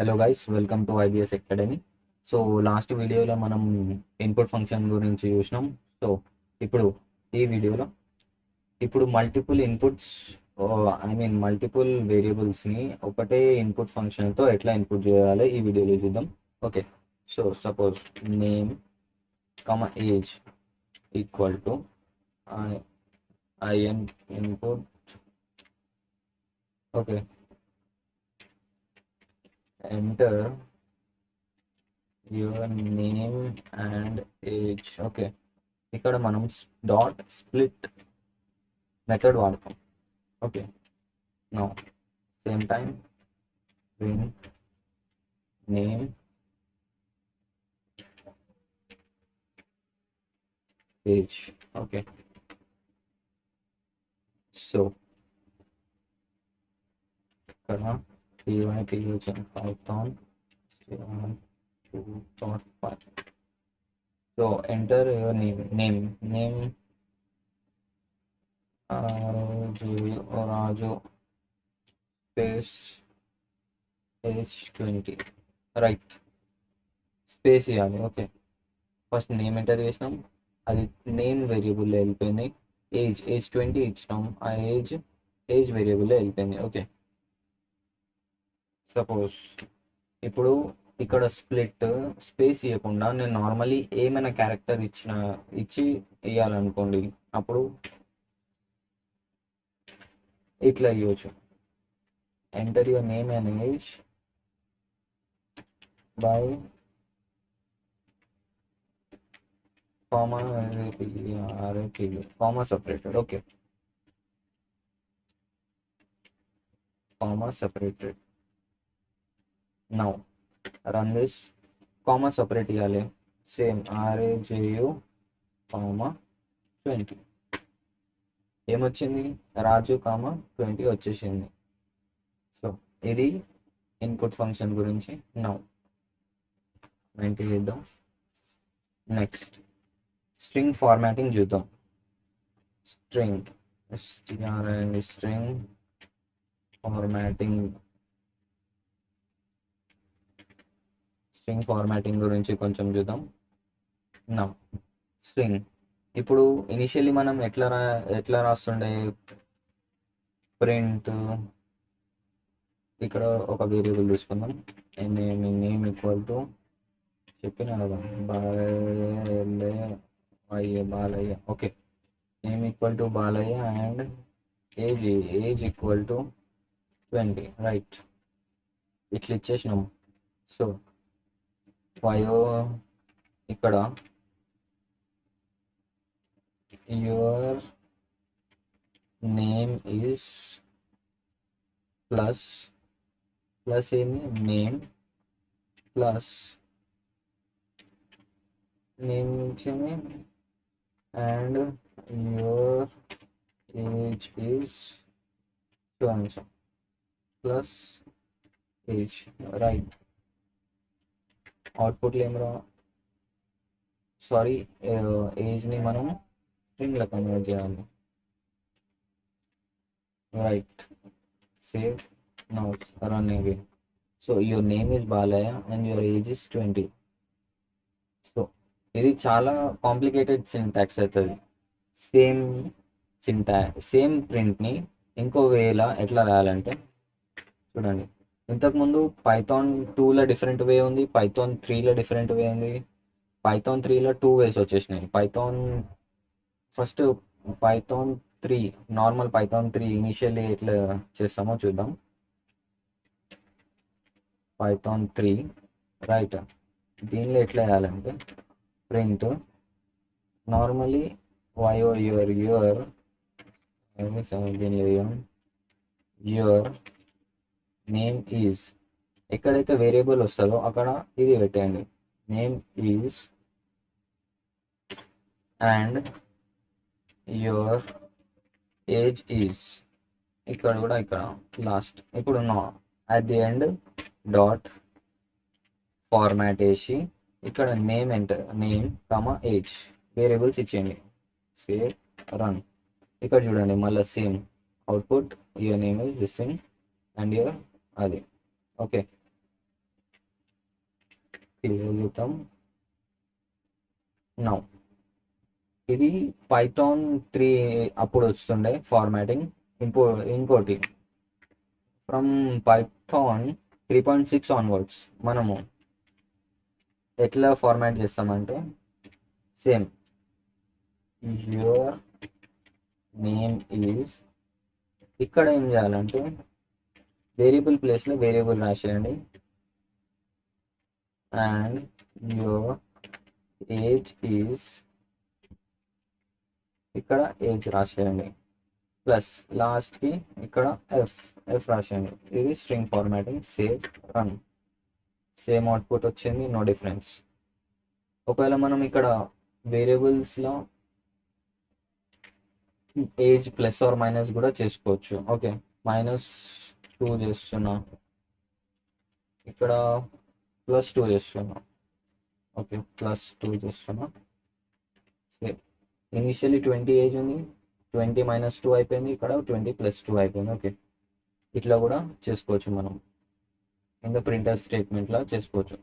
Hello guys, welcome to IBS academy. So last వీడియోలో మనం input function గురించి చూసినాం. సో ఇప్పుడు ఈ వీడియోలో మల్టిపుల్ ఇన్పుట్స్, మల్టిపుల్ వేరియబుల్స్ని ఒకటే ఇన్పుట్ ఫంక్షన్తో ఎట్లా ఇన్పుట్ చేయాలో ఈ వీడియోలో చూద్దాం. Okay, so suppose name age equal to in input. Okay, enter your name and age. Okay, ఇక్కడ మనం డాట్ స్ప్లిట్ మెథడ్ వాడతాం. Okay, now same time print name age. Okay, so ఇక్కడ py python 2.5. So enter your name Raju space age 20, right. Space ఇవ్వాలి. Okay, first name enter చేసినాం, అది name వేరియబుల్లో వెళ్ళిపోయింది. Age 20 ఇచ్చినాం, ఆ ఏజ్ వేరియబుల్లో వెళ్ళిపోయింది. ఓకే, సపోజ్ ఇప్పుడు ఇక్కడ స్ప్లిట్ స్పేస్ ఇవ్వకుండా నేను నార్మలీ ఏమైనా క్యారెక్టర్ ఇచ్చి ఇవ్వాలనుకోండి, అప్పుడు ఇట్లా ఇవ్వచ్చు. Enter your name and age by comma comma separated. Okay, comma separated. Now run this. Comma separate ఇవ్వాలి, సేమ్ RAJU కామా 20. ఏమొచ్చింది? రాజు కామా 20 వచ్చేసింది. సో ఇది ఇన్పుట్ ఫంక్షన్ గురించి. నౌ 90 చేద్దాం. నెక్స్ట్ స్ట్రింగ్ ఫార్మాటింగ్ చూద్దాం. స్ట్రింగ్ స్ట్రింగ్ ఫార్మాటింగ్ గురించి కొంచెం చూద్దాం. నౌ స్ట్రింగ్ ఇప్పుడు ఇనిషియల్లీ మనం ఎట్లా రాస్తుండే, ప్రింట్. ఇక్కడ ఒక వేరియబుల్ తీసుకుందాం, నేమ్ ఈక్వల్ టు చెప్పిన కదా Balayya. Okay, name equal to Balayya and age equal to 20, right. ఇట్లా ఇచ్చేసినాం. సో వయో ఇక్కడ యువర్ నేమ్ ఈజ్ ప్లస్ ఏమి నేమ్ ప్లస్ నేమ్ ఇచ్చేమి and your age is plus age, right. అవుట్పుట్లో ఏం రా, సారీ, ఏజ్ని మనం స్ట్రింగ్లో కన్వర్ట్ చేయాలి, రైట్. Save. Now run again. So your name is Balayya and your age is 20. So ఇది చాలా కాంప్లికేటెడ్ సింటాక్స్ అవుతుంది. సేమ్ సేమ్ ప్రింట్ని ఇంకో వేలా ఎట్లా రాయాలంటే చూడండి. ఇంతకుముందు పైథాన్ 2లో డిఫరెంట్ వే ఉంది, పైథాన్ 3లో డిఫరెంట్ వే ఉంది. పైథాన్ 3లో 2 వేస్ వచ్చేసినాయి. First Python 3, normal Python 3 initially ఎట్లా చేస్తామో చూద్దాం. Python 3, right. దీనిలో ఎట్లా వేయాలంటే print normally your your name is, ఎక్కడైతే వేరియబుల్ వస్తుందో అక్కడ ఇది పెట్టండి, name is and your age is, ఇక్కడ కూడా ఇక్కడ లాస్ట్. ఇప్పుడు at the end dot format వేసి ఇక్కడ నేమ్ కమా ఏజ్ వేరియబుల్స్ ఇచ్చేయండి. Save, run. ఇక్కడ చూడండి మళ్ళీ same output, your name is this thing and your అది. ఓకే, క్లియర్ చేద్దాం. నౌ ఇది పైథాన్ 3 అప్పుడు వస్తుండే ఫార్మాటింగ్. ఇంకోటి ఫ్రమ్ పైథాన్ 3.6 ఆన్వర్డ్స్ మనము ఎట్లా ఫార్మాట్ చేస్తామంటే సేమ్ యువర్ నేమ్ ఈజ్, ఇక్కడ ఏం చేయాలంటే వేరియబుల్ ప్లేస్లో వేరియబుల్ రాసేయండి. అండ్ యువర్ ఏజ్ ఈజ్, ఇక్కడ ఏజ్ రాసేయండి. ప్లస్ లాస్ట్కి ఇక్కడ ఎఫ్ రాసేయండి. ఇది string formatting. Save, run. Same output వచ్చింది, నో డిఫరెన్స్. ఒకవేళ మనం ఇక్కడ వేరియబుల్స్లో ఏజ్ ప్లస్ ఆర్ మైనస్ కూడా చేసుకోవచ్చు. ఓకే, -2 చేస్తున్నా, ఇక్కడ +2 చేస్తున్నా. ఓకే, +2 చేస్తున్నా. సేమ్ ఇనిషియల్లీ 20 ఏజ్ ఉంది, 20 - 2 అయిపోయింది, ఇక్కడ 20 + 2 అయిపోయింది. ఓకే, ఇట్లా కూడా చేసుకోవచ్చు మనం. ఇంకా ప్రింటర్ స్టేట్మెంట్లా చేసుకోవచ్చు.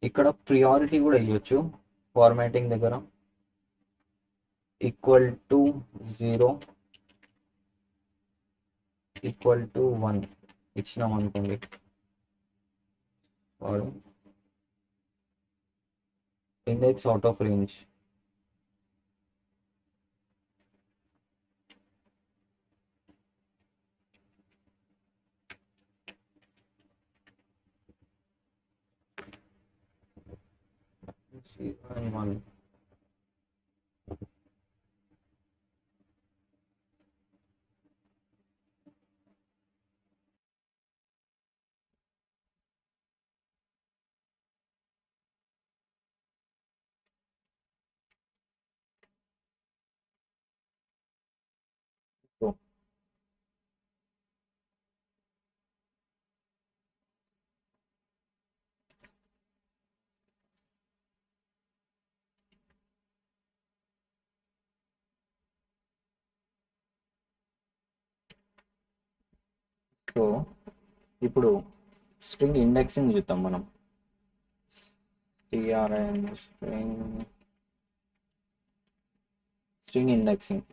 ఇక్కడ ప్రియారిటీ కూడా ఇవ్వచ్చు ఫార్మాటింగ్ దగ్గర. =0 =1 ఇచ్చినాం అనుకోండి. Index out of range. and 1. So so ఇప్పుడు స్ట్రింగ్ ఇండెక్సింగ్ చూద్దాం మనం. String indexing.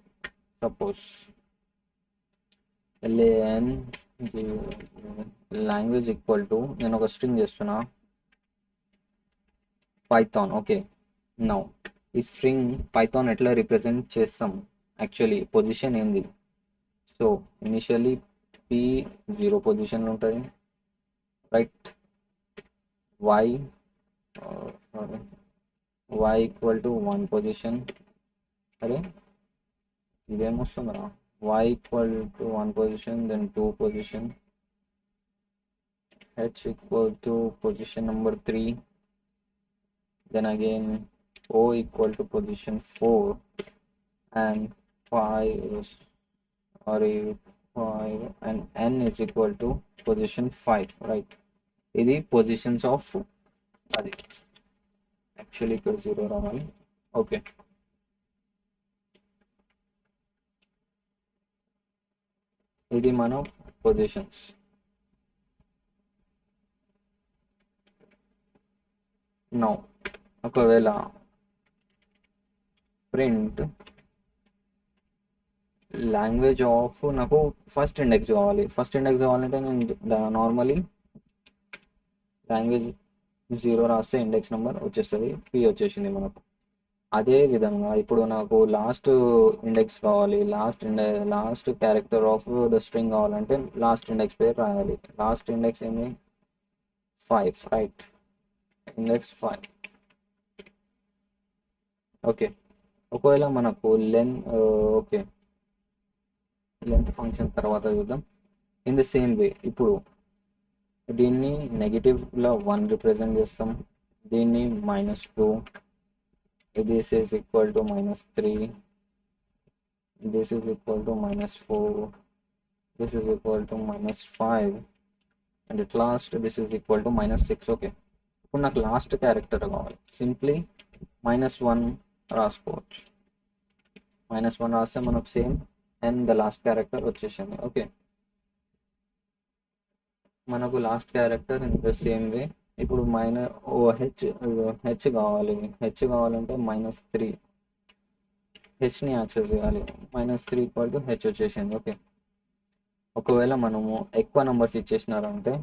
Suppose LAN language equal to, నేను ఒక స్ట్రింగ్ చేస్తున్నా పైథాన్. ఓకే, నౌ ఈ స్ట్రింగ్ పైథాన్ ఎట్లా రిప్రజెంట్ చేస్తాం? యాక్చువల్లీ పొజిషన్ ఏంది? సో ఇనిషియల్లీ p 0 పొజిషన్లో ఉంటుంది, రైట్? y =1 position. అరే ఇదేమొస్తుందిరా? y =1 position, then 2 position, h position number 3, then again O position 4, and 5 and n is equal to position 5, right? ఇది positions of అది. Actually ఇక్కడ 0 రావాలి. ఓకే, ఇది మన పొజిషన్స్. నౌ ఒకవేళ ప్రింట్ లాంగ్వేజ్ ఆఫ్, నాకు ఫస్ట్ ఇండెక్స్ కావాలంటే నేను నార్మలీ లాంగ్వేజ్ 0 రాస్తే ఇండెక్స్ నెంబర్ వచ్చేస్తుంది, p వచ్చేసింది మనకు. అదే విధంగా ఇప్పుడు నాకు లాస్ట్ ఇండెక్స్ కావాలి, last character of the string కావాలంటే లాస్ట్ ఇండెక్స్ పేరు రాయాలి. లాస్ట్ ఇండెక్స్ ఏంది? 5, రైట్? ఇండెక్స్ 5. ఓకే, ఒకవేళ మనకు ఓకే, లెంత్ ఫంక్షన్ తర్వాత చూద్దాం. ఇన్ ద సేమ్ వే ఇప్పుడు దీన్ని నెగిటివ్లో 1 రిప్రజెంట్ చేస్తాం, దీన్ని -2, this is equal to -3, this is equal to -4, this is equal to -5, and at last this is equal to -6. Okay, ఇప్పుడు నాకు లాస్ట్ క్యారెక్టర్ కావాలి. సింప్లీ -1 రాసుకోవచ్చు. -1 రాస్తే మనకు same and the last character వచ్చేసింది. ఓకే, మనకు last character in the same way ఇప్పుడు H కావాలంటే -3 హెచ్ని యాక్సెస్ చేయాలి. -3 హెచ్ వచ్చేసింది. ఓకే, ఒకవేళ మనము ఎక్కువ నెంబర్స్ ఇచ్చేసినారంటే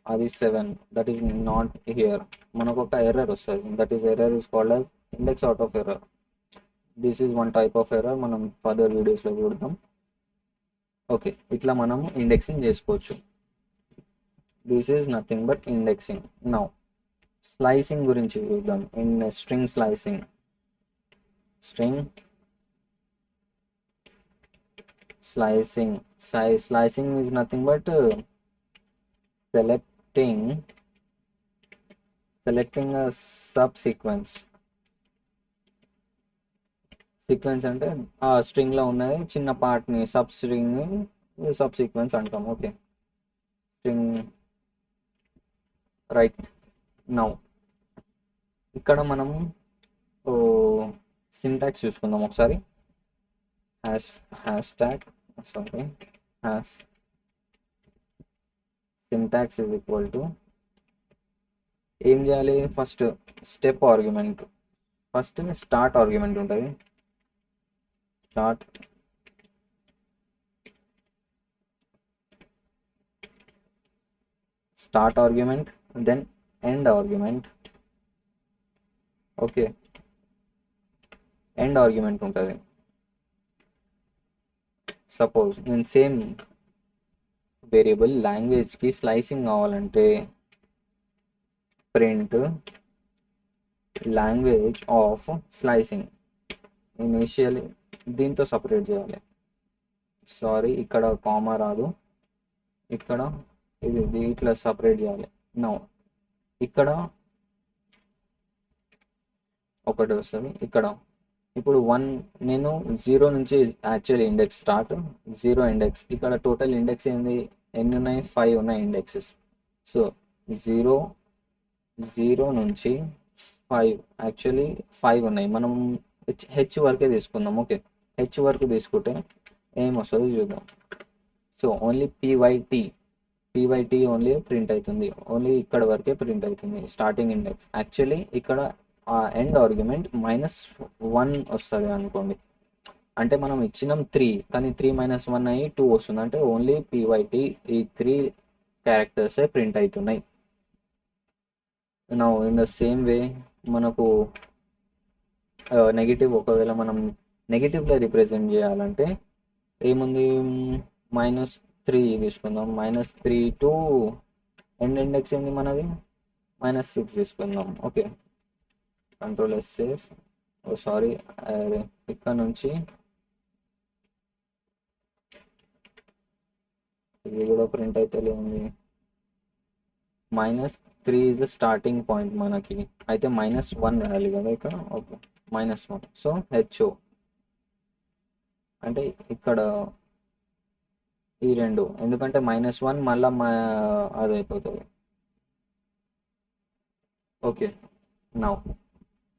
అది 7, దట్ ఈస్ నాట్ హియర్, మనకు ఒక ఎర్రర్ వస్తుంది. That is error is called as index out of error. This is one type of error, మనం ఫర్దర్ వీడియోస్లో చూద్దాం. ఓకే, ఇట్లా మనం ఇండెక్సింగ్ చేసుకోవచ్చు. This is nothing but indexing. Now slicing గురించి చూద్దాం. In string slicing, string slicing is nothing but selecting a subsequence. Sequence అంటే ఆ స్ట్రింగ్ లో ఉన్నది చిన్న పార్ట్ ని సబ్ సీక్వెన్స్ అంటాం. Okay, string right. నౌ ఇక్కడ మనం సింటాక్స్ చూసుకుందాం ఒకసారి. Hash tag syntax is equal to, ఏం చేయాలి, first step argument, first start argument ఉంటుంది. Start argument, then end argument. Okay, end argument ఉంటుంది. సపోజ్ నేను సేమ్ వేరియబుల్ లాంగ్వేజ్కి స్లైసింగ్ కావాలంటే print language of slicing initially దీంతో సపరేట్ చేయాలి. సారీ, ఇక్కడ కామా రాదు, ఇక్కడ ఇది ఇట్లా సపరేట్ చేయాలి. నౌ ఇక్కడ ఒకటి వస్తుంది. ఇక్కడ ఇప్పుడు 1, నేను 0 నుంచి యాక్చువల్ ఇండెక్స్ స్టార్ట్, 0 ఇండెక్స్. ఇక్కడ టోటల్ ఇండెక్స్ ఏంది, ఎన్ని ఉన్నాయి, 5 ఉన్నాయి ఇండెక్సెస్. సో 0 నుంచి 5, యాక్చువల్లీ 5 ఉన్నాయి. మనం హెచ్ వరకే తీసుకుందాం. ఓకే, హెచ్ వరకు తీసుకుంటే ఏం వస్తుందో చూద్దాం. So only PYT only print అవుతుంది, ఓన్లీ ఇక్కడ వరకే ప్రింట్ అవుతుంది స్టార్టింగ్ ఇండెక్స్. యాక్చువల్లీ ఇక్కడ ఎండ్ ఆర్గ్యుమెంట్ -1 వస్తుంది అనుకోండి, అంటే మనం ఇచ్చినాం 3, కానీ 3 - 1 అయ్యి 2 వస్తుంది, అంటే ఓన్లీ పీవైటీ ఈ 3 క్యారెక్టర్సే ప్రింట్ అవుతున్నాయి. Now in the same way మనకు నెగిటివ్, ఒకవేళ మనం నెగిటివ్లో రిప్రజెంట్ చేయాలంటే ఏముంది, -3 తీసుకుందాం. -3 టు ఎండ్ ఇండెక్స్ ఏంది మనది, -6 తీసుకుందాం. Okay, control S save. Oh sorry, ఇక్కడ నుంచి ఇది కూడా ప్రింట్ అయితే ఉంది. -3 ఇస్ ద స్టార్టింగ్ పాయింట్ మనకి, అయితే -1 రాయాలి కదా ఇక్కడ. ఓకే, -1. సో హెచ్ఓ అంటే ఇక్కడ ఈ రెండు, ఎందుకంటే -1 మళ్ళా అది అయిపోతుంది. ఓకే, నౌ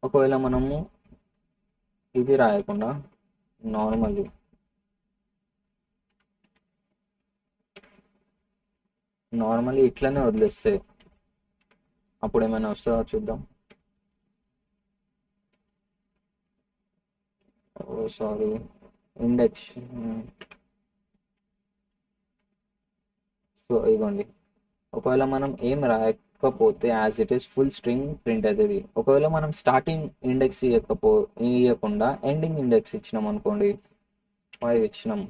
ఒకవేళ మనము ఇది రాయకుండా నార్మల్లీ ఇట్లనే వదిలేస్తే అప్పుడు ఏమైనా వస్తుందో చూద్దాం. ఓ సారీ, ఇండెక్స్. సో ఇదిగోండి, ఒకవేళ మనం ఏం రాయకపోతే as it is full string print అవుతుంది. ఒకవేళ మనం స్టార్టింగ్ ఇండెక్స్ ఇవ్వకుండా ఎండింగ్ ఇండెక్స్ ఇచ్చినాం అనుకోండి, 5 ఇచ్చినాం,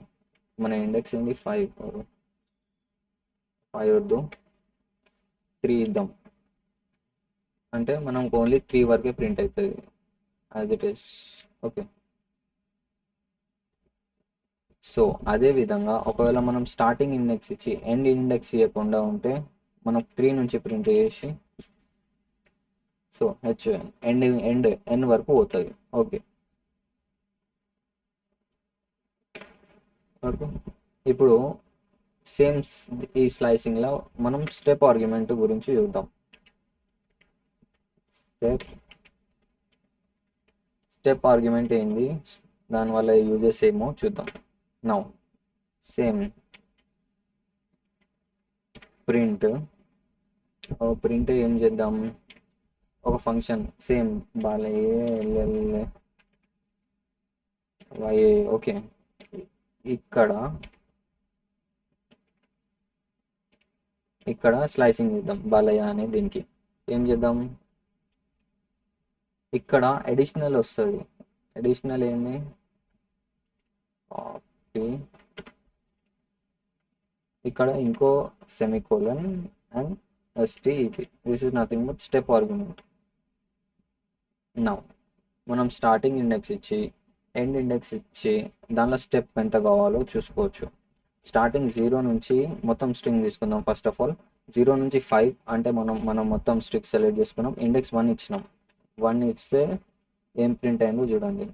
మన ఇండెక్స్ ఏంటి 5 వద్దు 3 ఇద్దాం, అంటే మనం ఓన్లీ 3 వరకే ప్రింట్ అవుతుంది as it is. Okay, so అదే విధంగా ఒకవేళ మనం స్టార్టింగ్ ఇండెక్స్ ఇచ్చి ఎండ్ ఇండెక్స్ ఇవ్వకుండా ఉంటే మనం 3 నుంచి ప్రింట్ చేసి, సో హెచ్ ఎన్ వరకు పోతుంది. ఓకే, ఇప్పుడు సేమ్ ఈ స్లైసింగ్ లో మనం స్టెప్ ఆర్గ్యుమెంట్ గురించి చూద్దాం. స్టెప్ ఆర్గ్యుమెంట్ ఏంది, దానివల్ల యూజెస్ ఏమో చూద్దాం. నౌ సేమ్ ప్రింట్ ప్రింట్ ఏం చేద్దాం, ఒక ఫంక్షన్ సేమ్ బాలే వై. ఓకే, ఇక్కడ ఇక్కడ స్లైసింగ్ చేద్దాం బాలయ్య అనే దీనికి. ఏం చేద్దాం, ఇక్కడ అడిషనల్ వస్తుంది. అడిషనల్ ఏంది, కాపీ, ఇక్కడ ఇంకో semicolon and S T E P. This is nothing but step argument. Now మనం స్టార్టింగ్ ఇండెక్స్ ఇచ్చి ఎండ్ ఇండెక్స్ ఇచ్చి దానిలో స్టెప్ ఎంత కావాలో చూసుకోవచ్చు. స్టార్టింగ్ 0 నుంచి మొత్తం స్ట్రింగ్ తీసుకుందాం. ఫస్ట్ ఆఫ్ ఆల్ 0 నుంచి 5 అంటే మనం మొత్తం స్ట్రింగ్ సెలెక్ట్ చేసుకున్నాం. ఇండెక్స్ 1 ఇచ్చినాం. 1 ఇస్తే ఏం ప్రింట్ అయిందో చూడండి,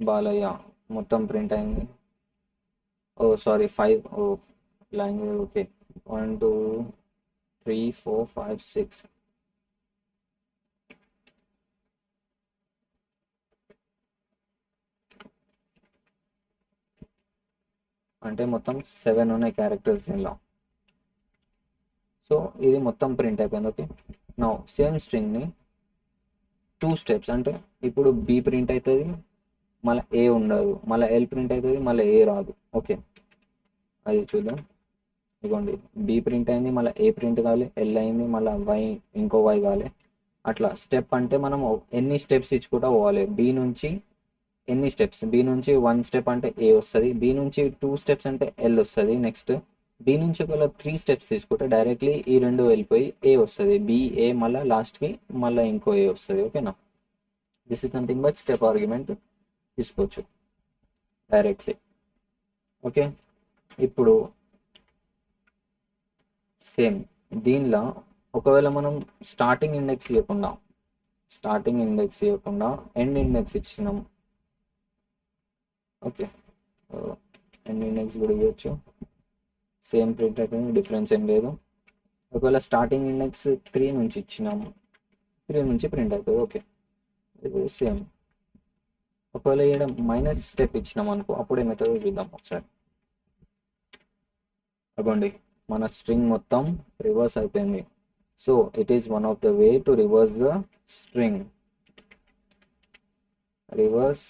బాలయ్య మొత్తం ప్రింట్ అయింది. ఓ సారీ 5, ఓ లాంగ్వేజ్. ఓకే, 1 2 3 4 5 6. అంటే మొత్తం 7 ఉన్నాయి క్యారెక్టర్స్ దీనిలో. సో ఇది మొత్తం ప్రింట్ అయిపోయింది. ఓకే, నా సేమ్ స్ట్రింగ్ని 2 స్టెప్స్, అంటే ఇప్పుడు బి ప్రింట్ అవుతుంది, మళ్ళీ ఏ ఉండదు, మళ్ళీ ఎల్ ప్రింట్ అవుతుంది, మళ్ళీ ఏ రాదు. ఓకే, అది చూద్దాం. ఇదిగోండి, బి ప్రింట్ అయింది, మళ్ళీ ఏ ప్రింట్ కావాలి, ఎల్ అయింది, మళ్ళీ వై, ఇంకో వై కావాలి. అట్లా స్టెప్ అంటే మనం ఎన్ని స్టెప్స్ ఇచ్చుకుంటా పోవాలి. బి నుంచి ఎన్ని స్టెప్స్, బి నుంచి 1 స్టెప్ అంటే ఏ వస్తుంది, బి నుంచి 2 స్టెప్స్ అంటే ఎల్ వస్తుంది. నెక్స్ట్ బి నుంచి ఒకవేళ 3 స్టెప్స్ తీసుకుంటే డైరెక్ట్లీ ఈ రెండు వెళ్ళిపోయి ఏ వస్తుంది, బి ఏ, మళ్ళీ లాస్ట్కి మళ్ళీ ఇంకో ఏ వస్తుంది. ఓకేనా, this is nothing but step argument తీసుకోవచ్చు డైరెక్ట్లీ. ఓకే, ఇప్పుడు సేమ్ దీనిలో ఒకవేళ మనం స్టార్టింగ్ ఇండెక్స్ ఇవ్వకుండా ఎండ్ ఇండెక్స్ ఇచ్చినాం. ఓకే, ఎండ్ ఇండెక్స్ కూడా ఇవ్వచ్చు, సేమ్ ప్రింట్ అయిపోయింది, డిఫరెన్స్ ఏం లేదు. ఒకవేళ స్టార్టింగ్ ఇండెక్స్ 3 నుంచి ఇచ్చినాము, 3 నుంచి ప్రింట్ అవుతుంది. ఓకే, ఇది సేమ్. ఒకవేళ ఇక్కడ మైనస్ స్టెప్ ఇచ్చినాం అనుకో, అప్పుడు ఏమవుతుందో చూద్దాం ఒకసారి. అగోండి, మన స్ట్రింగ్ మొత్తం రివర్స్ అయిపోయింది. So it is one of the way to reverse the string. Reverse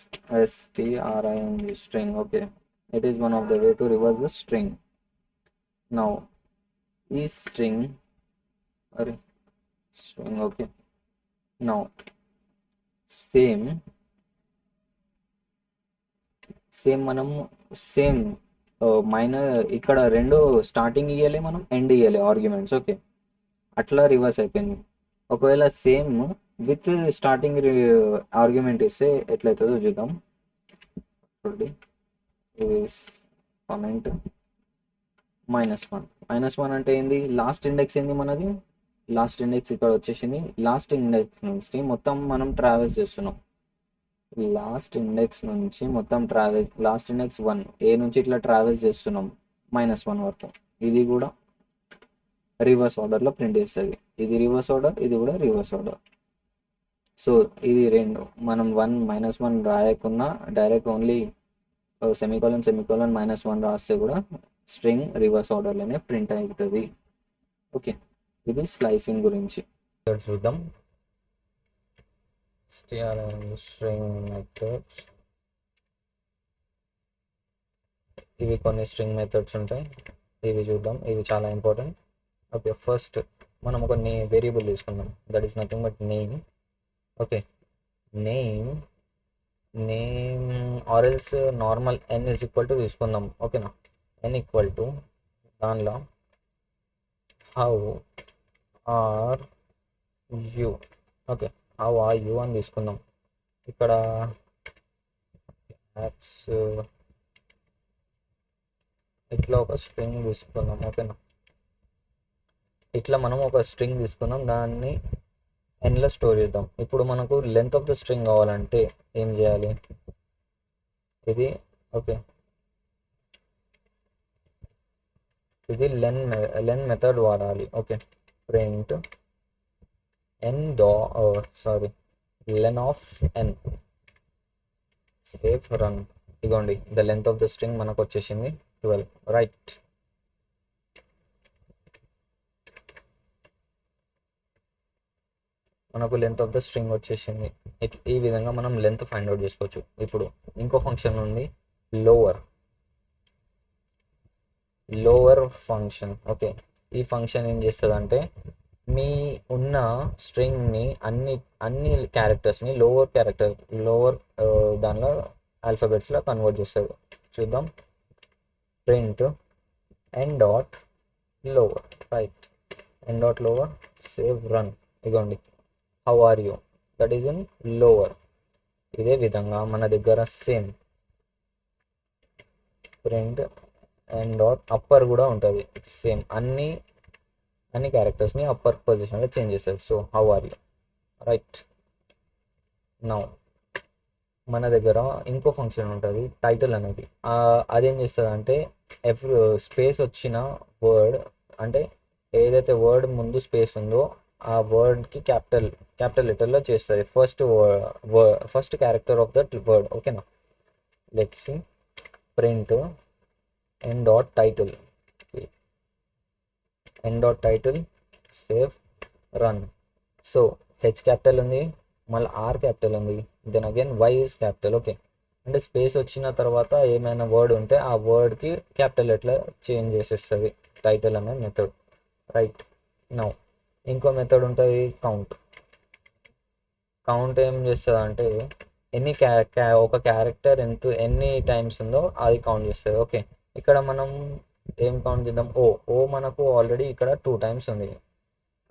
string string. Okay, it is one of the way to reverse the string. Now is string or string. Okay, now same మనం same minor ఇక్కడ రెండు starting ఇవ్వాలి, మనం end ఇవ్వాలి arguments. Okay, అట్లా reverse అయిపోయింది. ఒకవేళ same with starting argument ఇస్తే ఎట్లయితుందో చూద్దాం. చూడండి, కామెంట్ -1 అంటే ఏంది, లాస్ట్ ఇండెక్స్ ఏంది మనది, లాస్ట్ ఇండెక్స్ ఇక్కడ వచ్చేసింది. లాస్ట్ ఇండెక్స్ నుంచి మొత్తం మనం ట్రావెల్స్ చేస్తున్నాం. లాస్ట్ ఇండెక్స్ నుంచి మొత్తం లాస్ట్ ఇండెక్స్ 1 ఏ నుంచి ఇట్లా ట్రావెల్స్ చేస్తున్నాం -1 వరకు. ఇది కూడా రివర్స్ ఆర్డర్లో ప్రింట్ చేస్తుంది. ఇది రివర్స్ ఆర్డర్, ఇది కూడా రివర్స్ ఆర్డర్. సో ఇది రెండు మనం -1 రాయకున్నా డైరెక్ట్ ఓన్లీ సెమీకోలన్ -1 రాస్తే కూడా స్ట్రింగ్ రివర్స్ ఆర్డర్లోనే ప్రింట్ అవుతుంది. ఓకే, ఇది స్లైసింగ్ గురించి చూద్దాం. స్ట్రింగ్ మెథడ్స్, ఇవి కొన్ని స్ట్రింగ్ మెథడ్స్ ఉంటాయి, ఇవి చూద్దాం. ఇవి చాలా ఇంపార్టెంట్. ఓకే, ఫస్ట్ మనం ఒక వేరియబుల్ తీసుకుందాం, that is nothing but name. Okay, name or else normal n is equal to తీసుకుందాం. ఓకేనా, n ఈక్వల్ టు దానిలో how are you. Okay, how are you అని తీసుకుందాం. ఇక్కడ యాప్స్ ఇట్లా ఒక స్ట్రింగ్ తీసుకుందాం. ఓకేనా, ఇట్లా మనం ఒక స్ట్రింగ్ తీసుకుందాం, దాన్ని ఎన్లో స్టోర్ చేద్దాం. ఇప్పుడు మనకు లెంత్ ఆఫ్ ద స్ట్రింగ్ కావాలంటే ఏం చేయాలి, ఇది ఓకే, ఇది లెన్ మెథడ్ వాడాలి. Okay, print len of N, save run. ఇదిగోండి, the length of the string మనకు వచ్చేసింది 12. రైట్, మనకు లెంత్ ఆఫ్ ద స్ట్రింగ్ వచ్చేసింది. ఈ విధంగా మనం లెంత్ ఫైండ్ అవుట్ చేసుకోవచ్చు. ఇప్పుడు ఇంకో ఫంక్షన్ ఉంది, లోవర్ లోవర్ ఫంక్షన్. ఓకే, ఈ ఫంక్షన్ ఏం చేస్తుంది అంటే మీ ఉన్న స్ట్రింగ్ని అన్ని క్యారెక్టర్స్ని లోవర్ దానిలో ఆల్ఫాబెట్స్లో కన్వర్ట్ చేస్తుంది. చూద్దాం. ప్రింట్ ఎన్ dot lower, right, n dot lower, save, run. ఇగోండి, how are you, that is in lower. ఇదే విధంగా మన దగ్గర సేమ్ ప్రింట్ ఎన్ డాట్ అప్పర్ కూడా ఉంటుంది. సేమ్ అన్ని క్యారెక్టర్స్ని అప్పర్ పొజిషన్లో చేంజ్ చేస్తారు. So how are you, right. Now మన దగ్గర ఇంకో ఫంక్షన్ ఉంటుంది, టైటిల్ అనేది. అదేం చేస్తుంది అంటే స్పేస్ వచ్చిన వర్డ్, అంటే ఏదైతే వర్డ్ ముందు స్పేస్ ఉందో ఆ వర్డ్కి క్యాపిటల్ లెటర్లో చేస్తుంది first character of that word. ఓకేనా, let's see. Print N dot title, N dot title, save, run. So H capital ఉంది, మళ్ళీ ఆర్ క్యాపిటల్ ఉంది, then again Y is capital. Okay, అంటే స్పేస్ వచ్చిన తర్వాత ఏమైనా వర్డ్ ఉంటే ఆ వర్డ్కి క్యాపిటల్ ఎట్లా చేంజ్ చేసేస్తుంది టైటిల్ అనే మెథడ్, రైట్. నౌ ఇంకో మెథడ్ ఉంటుంది, కౌంట్. కౌంట్ ఏం చేస్తుంది అంటే ఒక క్యారెక్టర్ ఎన్ని టైమ్స్ ఉందో అది కౌంట్ చేస్తుంది. ఓకే, ఇక్కడ మనం ఏం కౌంట్ చేద్దాం, ఓ మనకు ఆల్రెడీ ఇక్కడ 2 టైమ్స్ ఉంది.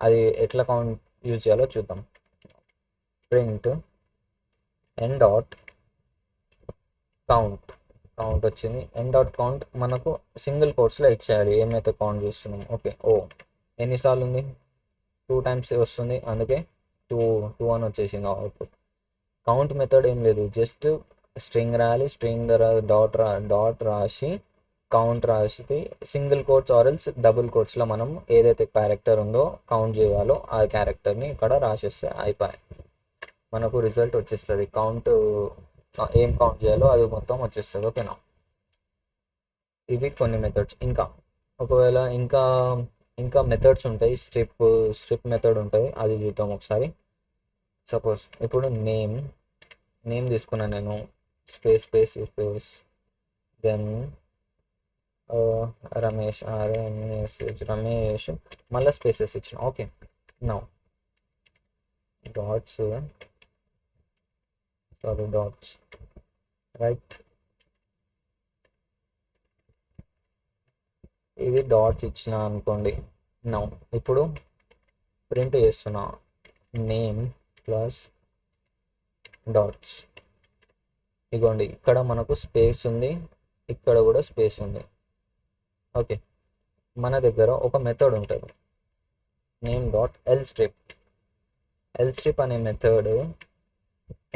అది ఎట్లా కౌంట్ యూజ్ చేయాలో చూద్దాం. ప్రింట్ ఎన్ డాట్ కౌంట్, కౌంట్ వచ్చింది. ఎన్ డాట్ కౌంట్ మనకు సింగిల్ కోట్స్లో ఇచ్చేయాలి ఏమైతే కౌంట్ చేస్తున్నాం. ఓకే, ఎన్నిసార్లు ఉంది, 2 టైమ్స్ వస్తుంది, అందుకే టూ టూ అని వచ్చేసింది అవుట్పుట్. కౌంట్ మెథడ్ ఏం లేదు, జస్ట్ స్ట్రింగ్ రాయాలి, స్ట్రింగ్ డాట్ రాసి కౌంట్ రాసి సింగిల్ కోట్స్ ఆర్ఎల్స్ డబుల్ కోట్స్లో మనం ఏదైతే క్యారెక్టర్ ఉందో కౌంట్ చేయాలో ఆ క్యారెక్టర్ని ఇక్కడ రాసేస్తే అయిపోయి మనకు రిజల్ట్ వచ్చేస్తుంది. ఏం కౌంట్ చేయాలో అది మొత్తం వచ్చేస్తుంది. ఓకేనా, ఇవి కొన్ని మెథడ్స్. ఒకవేళ ఇంకా మెథడ్స్ ఉంటాయి. స్ట్రిప్ మెథడ్ ఉంటుంది, అది చూద్దాం ఒకసారి. సపోజ్ ఇప్పుడు నేమ్ తీసుకున్నాను నేను, space space space, then Ramesh, Ramesh, మళ్ళీ స్పేసెస్ ఇచ్చిన. ఓకే, నౌ డాట్స్ రైట్, ఇది డాట్స్ ఇచ్చిన అనుకోండి. నౌ ఇప్పుడు ప్రింట్ చేస్తున్నా, నేమ్ ప్లస్ డాట్స్. ఇగోండి, ఇక్కడ మనకు స్పేస్ ఉంది, ఇక్కడ కూడా స్పేస్ ఉంది. ఓకే, మన దగ్గర ఒక మెథడ్ ఉంటుంది, నేమ్ డాట్ ఎల్ స్ట్రిప్ అనే మెథడ్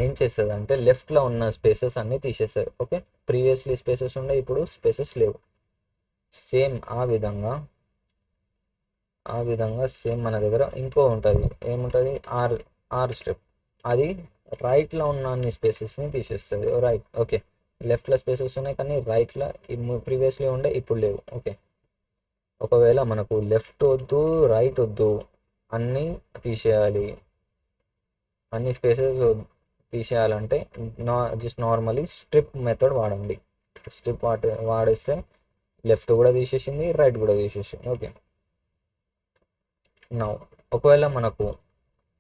ఏం చేస్తుంది అంటే లెఫ్ట్లో ఉన్న స్పేసెస్ అన్నీ తీసేస్తుంది. ఓకే, ప్రీవియస్లీ స్పేసెస్ ఉండే, ఇప్పుడు స్పేసెస్ లేవు. సేమ్ ఆ విధంగా సేమ్ మన దగ్గర ఇంకో ఉంటుంది, ఏముంటుంది, ఆర్ స్ట్రిప్. అది రైట్లో ఉన్న అన్ని స్పేసెస్ని తీసేస్తుంది. రైట్, ఓకే, లెఫ్ట్లో స్పేసెస్ ఉన్నాయి కానీ రైట్లో ప్రీవియస్లీ ఉండే ఇప్పుడు లేవు. ఓకే, ఒకవేళ మనకు లెఫ్ట్ వద్దు రైట్ వద్దు, అన్నీ తీసేయాలి, అన్ని స్పేసెస్ తీసేయాలంటే జస్ట్ నార్మలీ స్ట్రిప్ మెథడ్ వాడండి. స్ట్రిప్ వాడేస్తే లెఫ్ట్ కూడా తీసేసింది, రైట్ కూడా తీసేసింది. ఓకే, నౌ ఒకవేళ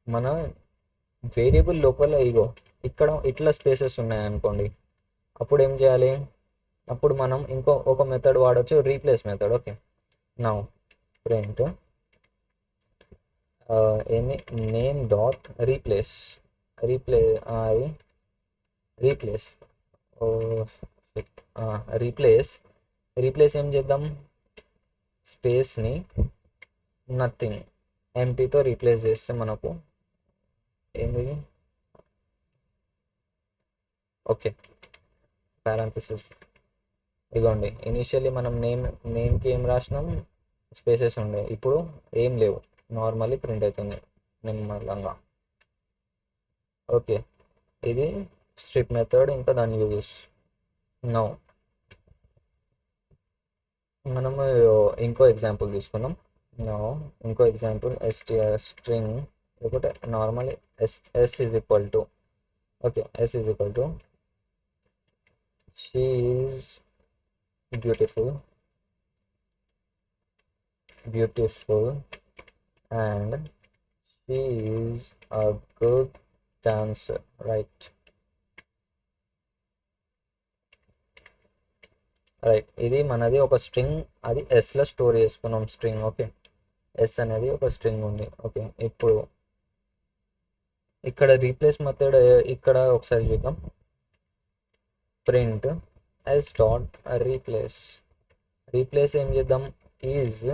మన వేరియబుల్ లోపల ఇక్కడ ఇట్లా స్పేసెస్ ఉన్నాయనుకోండి, అప్పుడు ఏం చేయాలి, అప్పుడు మనం ఒక మెథడ్ వాడచ్చు, replace method. Okay, now print ఏంది, name dot replace replace replace ఏం చేద్దాం, స్పేస్ని నథింగ్ ఎంటీతో రీప్లేస్ చేస్తే మనకు ఏంది, ఓకే, పారాంథసిస్. ఇదిగోండి, ఇనిషియల్లీ మనం నేమ్కి ఏం రాసినాం, స్పేసెస్ ఉండే, ఇప్పుడు ఏం లేవు, నార్మల్లీ ప్రింట్ అవుతుంది నిమ్మలంగా. ఓకే, ఇది స్ట్రిప్ మెథడ్, ఇంకా దాని యూజెస్. నౌ మనము ఇంకో ఎగ్జాంపుల్ తీసుకున్నాం. నౌ ఇంకో ఎగ్జాంపుల్, str స్ట్రింగ్ లేకపోతే normal s is equal to, okay, s is equal to she is beautiful, beautiful and she is a good dancer, right. Right, ఇది మనది ఒక స్ట్రింగ్, అది ఎస్లో స్టోర్ చేసుకున్నాం స్ట్రింగ్. ఓకే, ఎస్ అనేది ఒక స్ట్రింగ్ ఉంది. ఓకే, ఇప్పుడు ఇక్కడ రీప్లేస్ మెథడ్ ఇక్కడ ఒకసారి చూద్దాం. Print S dot replace, replace ఏం చేద్దాం, is,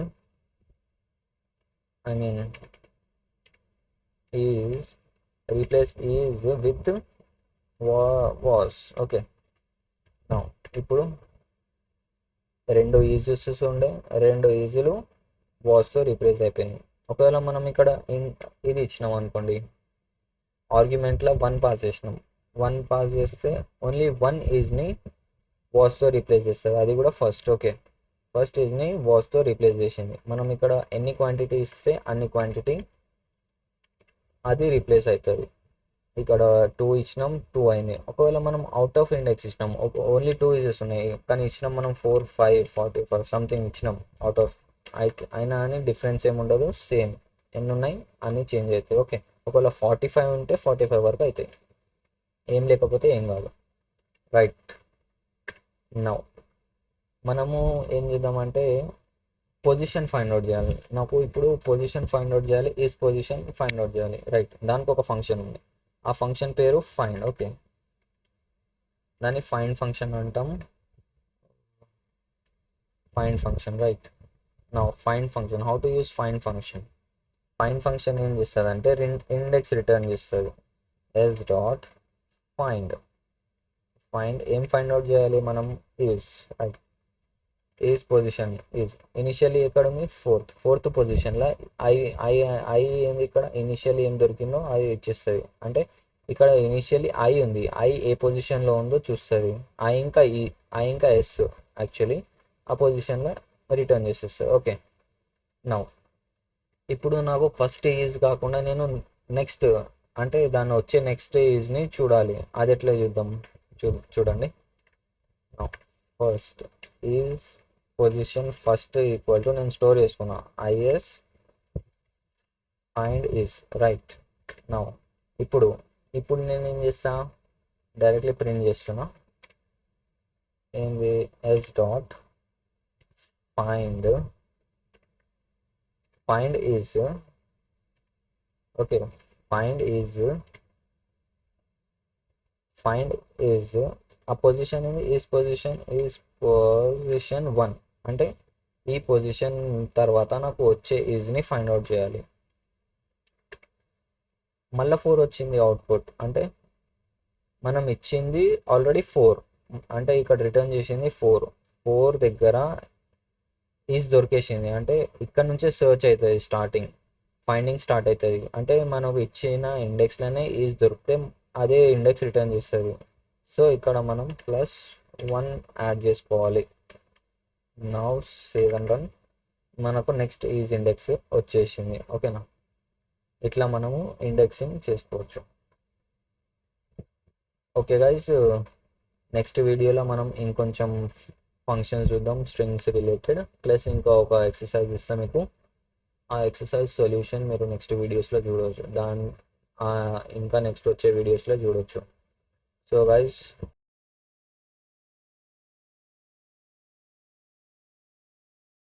I mean is, replace is with was. Okay, ఇప్పుడు రెండు ఈజెస్ ఉండే, రెండు ఈజీలు వాస్తో రీప్లేస్ అయిపోయినాయి. ఒకవేళ మనం ఇక్కడ ఇది ఇచ్చినాం అనుకోండి, ఆర్గ్యుమెంట్లో 1 పాస్ చేసినాం, 1 పాస్ చేస్తే ఓన్లీ 1 ఈజ్ని వాస్తో రీప్లేస్ చేస్తుంది, అది కూడా ఫస్ట్. ఓకే, ఫస్ట్ ఈజ్ని వాస్తో రీప్లేస్ చేసింది. మనం ఇక్కడ ఎన్ని క్వాంటిటీ ఇస్తే అన్ని క్వాంటిటీ అది రీప్లేస్ అవుతుంది. ఇక్కడ 2 ఇచ్చినాం, 2 అయినాయి. ఒకవేళ మనం అవుట్ ఆఫ్ ఇండెక్స్ ఇచ్చినాం, ఓన్లీ 2 ఈజెస్ ఉన్నాయి కానీ ఇచ్చినాం మనం 4, 5, 45 సంథింగ్ ఇచ్చినాం అవుట్ ఆఫ్, అయినా అని డిఫరెన్స్ ఏమి ఉండదు, సేమ్ ఎన్ని ఉన్నాయి అన్నీ చేంజ్ అవుతాయి. ఓకే, ఒకవేళ 45 ఉంటే 45 వరకు అవుతాయి, ఏం లేకపోతే ఏం కాదు. రైట్, నౌ మనము ఏం చేద్దామంటే పొజిషన్ ఫైండ్ అవుట్ చేయాలి. నాకు ఇప్పుడు పొజిషన్ ఫైండ్ అవుట్ చేయాలి, ఈస్ పొజిషన్ ఫైండ్ అవుట్ చేయాలి. రైట్, దానికి ఒక ఫంక్షన్ ఉంది, ఆ ఫంక్షన్ పేరు ఫైండ్. ఓకే, దాన్ని ఫైండ్ ఫంక్షన్ అంటాం, find function. Right, now find function, how to use find function. Find function ఏం చేస్తుంది అంటే ఇండెక్స్ రిటర్న్ చేస్తుంది, ఎస్ డాట్ ఫైండ్. ఫైండ్ ఏం ఫైండ్ అవుట్ చేయాలి మనం, is. Right, is position, is initially ఎక్కడ ఉంది, ఫోర్త్ పొజిషన్లో. ఐ ఐ ఐ ఏంది ఇక్కడ, ఇనిషియల్లీ ఏం దొరికిందో అది ఇచ్చేస్తుంది. అంటే ఇక్కడ ఇనిషియల్లీ ఐ ఉంది, ఐ ఏ పొజిషన్లో ఉందో చూస్తుంది. ఐ ఇంకా ఈ, ఐ ఇంకా ఎస్ యాక్చువల్లీ ఆ పొజిషన్లో రిటర్న్ చేసేస్తుంది. ఓకే, నౌ ఇప్పుడు నాకు ఫస్ట్ ఈజ్ కాకుండా నేను నెక్స్ట్, అంటే దాన్ని వచ్చే నెక్స్ట్ ఈజ్ని చూడాలి, అది ఎట్లా చూద్దాం, చూడండి. First is position first equal to, నేను స్టోర్ చేసుకున్నా is find is. Right, now ఇప్పుడు ఇప్పుడు నేను ఏం చేస్తా, డైరెక్ట్లీ ప్రింట్ చేస్తున్నా, ఏంది, S dot find, find is. Okay, find is, find is ఆ పొజిషన్ ఏంది, ఈజ్ పొజిషన్, ఈజ్ పొజిషన్ 1, అంటే ఈ పొజిషన్ తర్వాత నాకు వచ్చే ఈజ్ని ఫైండ్ అవుట్ చేయాలి. మళ్ళీ 4 వచ్చింది అవుట్పుట్, అంటే మనం ఇచ్చింది ఆల్రెడీ 4, అంటే ఇక్కడ రిటర్న్ చేసింది 4, 4 దగ్గర ఈజ్ దొరికేసింది, అంటే ఇక్కడ నుంచే సెర్చ్ అవుతుంది, స్టార్టింగ్ ఫైండింగ్ స్టార్ట్ అవుతుంది. అంటే మనకు ఇచ్చిన ఇండెక్స్లోనే ఈజ్ దొరికితే అదే ఇండెక్స్ రిటర్న్ చేస్తుంది. సో ఇక్కడ మనం +1 యాడ్ చేసుకోవాలి. నౌ సేవ్ అండ్ రన్, మనకు నెక్స్ట్ ఈజ్ ఇండెక్స్ వచ్చేసింది. ఓకేనా, ఇట్లా మనము ఇండెక్సింగ్ చేసుకోవచ్చు. ఓకే గైస్, నెక్స్ట్ వీడియోలో మనం ఇంకొంచెం ఫంక్షన్స్ చూద్దాం, స్ట్రింగ్స్ రిలేటెడ్, ప్లస్ ఇంకా ఒక ఎక్సర్సైజ్ ఇస్తాం మీకు. ఆ ఎక్సర్సైజ్ సొల్యూషన్ మీరు నెక్స్ట్ వీడియోస్లో చూడవచ్చు, ఇంకా నెక్స్ట్ వచ్చే వీడియోస్లో చూడవచ్చు. So guys,